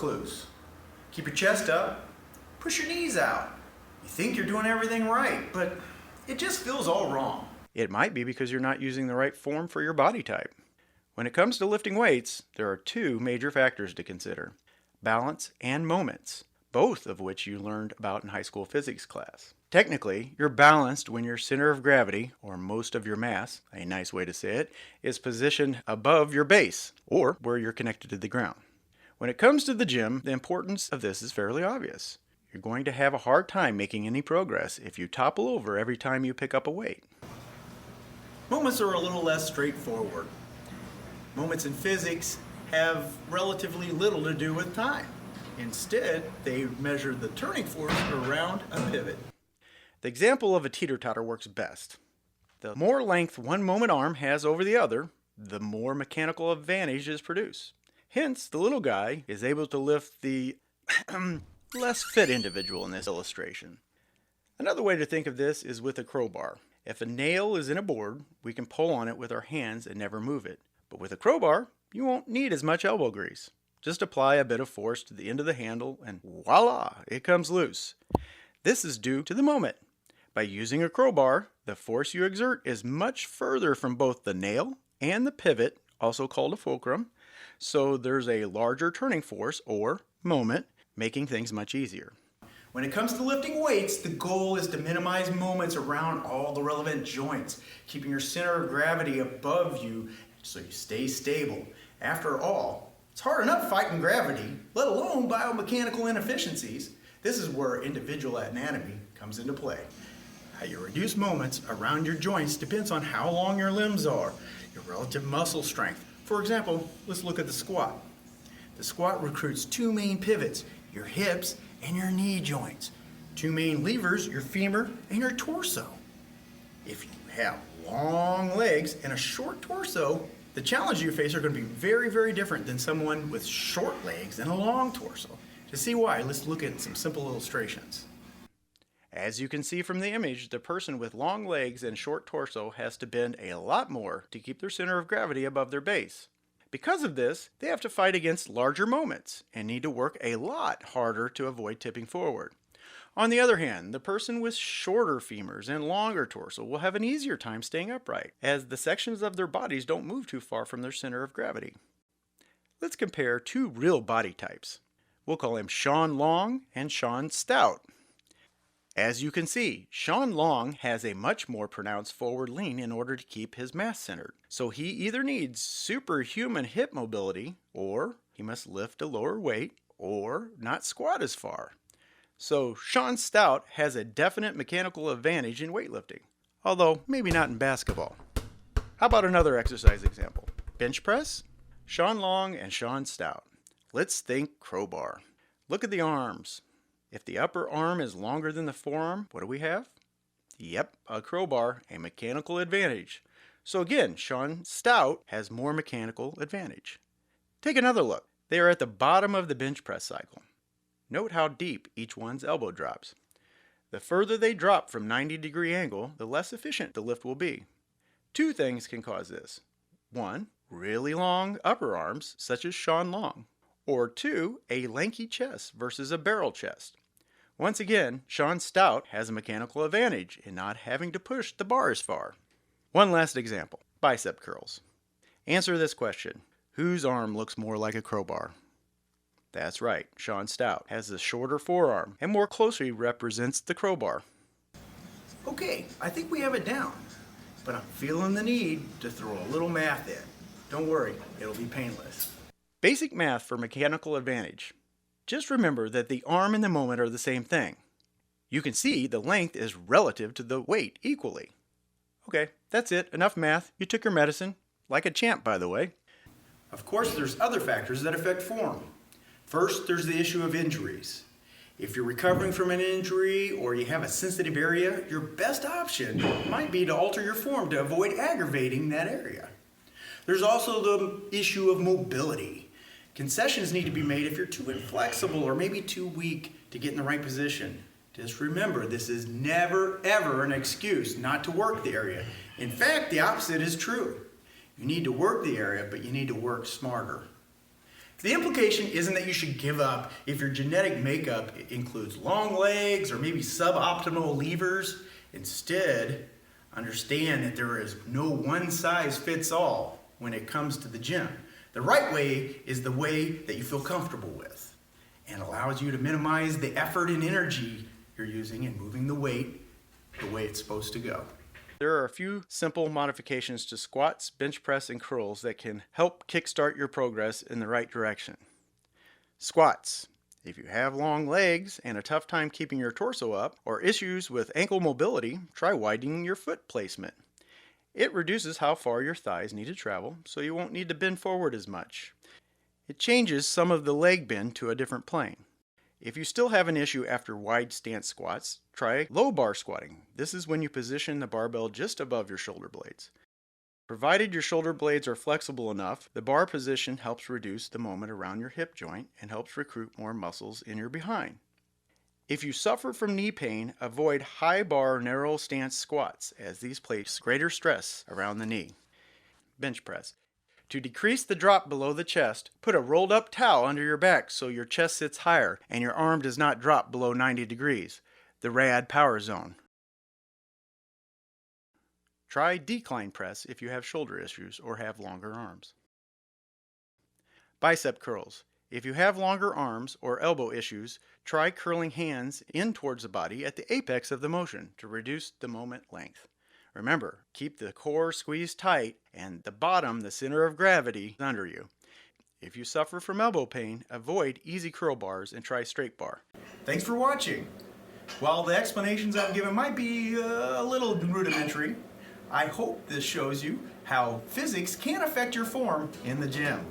work loose. Keep your chest up, push your knees out. You think you're doing everything right, but it just feels all wrong. It might be because you're not using the right form for your body type. When it comes to lifting weights, there are two major factors to consider: balance and moments, both of which you learned about in high school physics class. Technically, you're balanced when your center of gravity, or most of your mass, a nice way to say it, is positioned above your base, or where you're connected to the ground. When it comes to the gym, the importance of this is fairly obvious. You're going to have a hard time making any progress if you topple over every time you pick up a weight. Moments are a little less straightforward. Moments in physics have relatively little to do with time. Instead, they measure the turning force around a pivot. The example of a teeter-totter works best. The more length one moment arm has over the other, the more mechanical advantage is produced. Hence, the little guy is able to lift the less fit individual in this illustration. Another way to think of this is with a crowbar. If a nail is in a board, we can pull on it with our hands and never move it. But with a crowbar, you won't need as much elbow grease. Just apply a bit of force to the end of the handle and voila, it comes loose. This is due to the moment. By using a crowbar, the force you exert is much further from both the nail and the pivot, also called a fulcrum, so there's a larger turning force, or moment, making things much easier. When it comes to lifting weights, the goal is to minimize moments around all the relevant joints, keeping your center of gravity above you so you stay stable. After all, it's hard enough fighting gravity, let alone biomechanical inefficiencies. This is where individual anatomy comes into play. How you reduce moments around your joints depends on how long your limbs are, your relative muscle strength. For example, let's look at the squat. The squat recruits two main pivots, your hips and your knee joints. Two main levers, your femur and your torso. If you have long legs and a short torso, the challenges you face are going to be very, very different than someone with short legs and a long torso. To see why, let's look at some simple illustrations. As you can see from the image, the person with long legs and short torso has to bend a lot more to keep their center of gravity above their base. Because of this, they have to fight against larger moments and need to work a lot harder to avoid tipping forward. On the other hand, the person with shorter femurs and longer torso will have an easier time staying upright, as the sections of their bodies don't move too far from their center of gravity. Let's compare two real body types. We'll call him Sean Long and Sean Stout. As you can see, Sean Long has a much more pronounced forward lean in order to keep his mass centered. So he either needs superhuman hip mobility, or he must lift a lower weight, or not squat as far. So Sean Stout has a definite mechanical advantage in weightlifting, although maybe not in basketball. How about another exercise example? Bench press? Sean Long and Sean Stout. Let's think crowbar. Look at the arms. If the upper arm is longer than the forearm, what do we have? Yep, a crowbar, a mechanical advantage. So again, Sean Stout has more mechanical advantage. Take another look. They are at the bottom of the bench press cycle. Note how deep each one's elbow drops. The further they drop from 90-degree angle, the less efficient the lift will be. Two things can cause this. One, really long upper arms, such as Sean Long. Or two, a lanky chest versus a barrel chest. Once again, Sean Stout has a mechanical advantage in not having to push the bar as far. One last example, bicep curls. Answer this question: whose arm looks more like a crowbar? That's right, Sean Stout has a shorter forearm and more closely represents the crowbar. Okay, I think we have it down, but I'm feeling the need to throw a little math in. Don't worry, it'll be painless. Basic math for mechanical advantage. Just remember that the arm and the moment are the same thing. You can see the length is relative to the weight equally. Okay, that's it. Enough math. You took your medicine. Like a champ, by the way. Of course, there's other factors that affect form. First, there's the issue of injuries. If you're recovering from an injury or you have a sensitive area, your best option might be to alter your form to avoid aggravating that area. There's also the issue of mobility. Concessions need to be made if you're too inflexible or maybe too weak to get in the right position. Just remember, this is never, ever an excuse not to work the area. In fact, the opposite is true. You need to work the area, but you need to work smarter. The implication isn't that you should give up if your genetic makeup includes long legs or maybe suboptimal levers. Instead, understand that there is no one size fits all when it comes to the gym. The right way is the way that you feel comfortable with and allows you to minimize the effort and energy you're using in moving the weight the way it's supposed to go. There are a few simple modifications to squats, bench press, and curls that can help kickstart your progress in the right direction. Squats. If you have long legs and a tough time keeping your torso up or issues with ankle mobility, try widening your foot placement. It reduces how far your thighs need to travel, so you won't need to bend forward as much. It changes some of the leg bend to a different plane. If you still have an issue after wide stance squats, try low bar squatting. This is when you position the barbell just above your shoulder blades. Provided your shoulder blades are flexible enough, the bar position helps reduce the moment around your hip joint and helps recruit more muscles in your behind. If you suffer from knee pain, avoid high bar narrow stance squats as these place greater stress around the knee. Bench press. To decrease the drop below the chest, put a rolled up towel under your back so your chest sits higher and your arm does not drop below 90 degrees, the RAD power zone. Try decline press if you have shoulder issues or have longer arms. Bicep curls. If you have longer arms or elbow issues, try curling hands in towards the body at the apex of the motion to reduce the moment length. Remember, keep the core squeezed tight and the bottom, the center of gravity, under you. If you suffer from elbow pain, avoid easy curl bars and try straight bar. Thanks for watching. While the explanations I've given might be a little rudimentary, I hope this shows you how physics can affect your form in the gym.